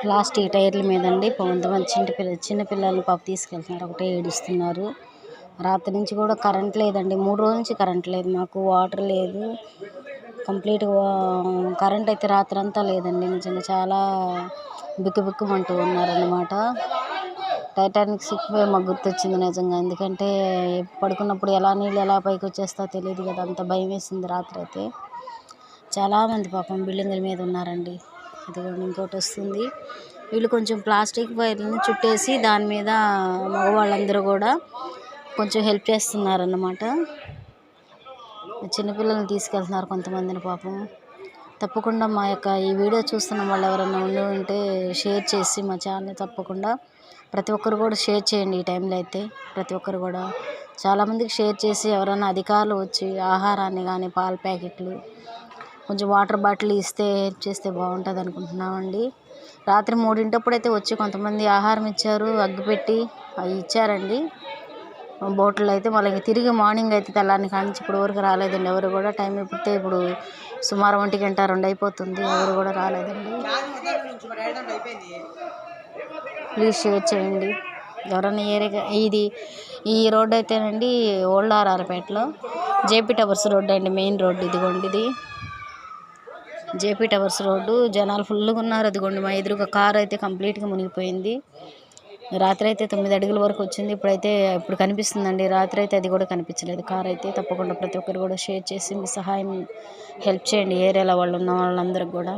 Plastic టైర్ల మీద అండి కొంతమంది చిన్న పిల్లల్ని తీసుకెళ్తున్నారు. ఒకటే ఏడుస్తున్నారు. రాత్రి నుంచి కూడా కరెంట్ లేదండి. 3 రోజుల నుంచి కరెంట్ లేదు. మాకు వాటర్ లేదు. కంప్లీట్గా కరెంట్ అయితే రాత్రి అంతా లేదండి. నిజంగా చాలా బిక్కుబిక్కుమంటూ ఉన్నారన్నమాట. టైటానిక్ సిక్కిపోయి మాకు గుర్తొచ్చింది నిజంగా. ఎందుకంటే పడుకున్నప్పుడు నీళ్ళు ఎలా పైకి వచ్చేస్తా తెలియదు కదా, అంత భయం వేసింది రాత్రి అయితే. చాలామంది పాపం బిల్డింగుల మీద ఉన్నారండి. ఇదిగోండి ఇంకోటి వస్తుంది. వీళ్ళు కొంచెం ప్లాస్టిక్ వైర్లను చుట్టేసి దాని మీద మగవాళ్ళందరూ కూడా కొంచెం హెల్ప్ చేస్తున్నారన్నమాట. చిన్నపిల్లల్ని తీసుకెళ్తున్నారు కొంతమందిని పాపం. తప్పకుండా మా యొక్క ఈ వీడియో చూస్తున్న వాళ్ళు ఎవరైనా ఉంటే షేర్ చేసి మా ఛానల్ తప్పకుండా ప్రతి ఒక్కరు కూడా షేర్ చేయండి. ఈ టైంలో అయితే ప్రతి ఒక్కరు కూడా చాలామందికి షేర్ చేసి ఎవరైనా అధికారులు వచ్చి ఆహారాన్ని కానీ పాల ప్యాకెట్లు కొంచెం వాటర్ బాటిల్ ఇస్తే హెల్ప్ చేస్తే బాగుంటుంది అనుకుంటున్నామండి. రాత్రి 3 అయితే వచ్చి కొంతమంది ఆహారం ఇచ్చారు, అగ్గిపెట్టి అవి ఇచ్చారండి బోట్లో అయితే. మళ్ళీ తిరిగి మార్నింగ్ అయితే తెల్లారిని కానించి ఇప్పుడు వరకు రాలేదండి ఎవరు కూడా. టైం ఇప్పుడు సుమారు 1:02 అయిపోతుంది. ఎవరు కూడా రాలేదండి. ప్లీజ్ షేర్ చేయండి. ఎవరన్నా ఏరియా ఈ రోడ్డు అయితేనండి ఓల్డ్ ఆర్ఆర్పేటలో జేపీ టవర్స్ రోడ్డు అండి, మెయిన్ రోడ్డు. ఇదిగోండి ఇది జేపీ టవర్స్ రోడ్డు. జనాలు ఫుల్గా ఉన్నారు. అదిగోండి మా ఎదురుగా కారు అయితే కంప్లీట్గా మునిగిపోయింది. రాత్రి అయితే 9 అడుగుల వరకు వచ్చింది. ఇప్పుడు కనిపిస్తుందండి. రాత్రి అయితే అది కూడా కనిపించలేదు కారు అయితే. తప్పకుండా ప్రతి ఒక్కరు కూడా షేర్ చేసి మీ సహాయం హెల్ప్ చేయండి ఏరియాలో ఉన్న వాళ్ళందరికీ కూడా.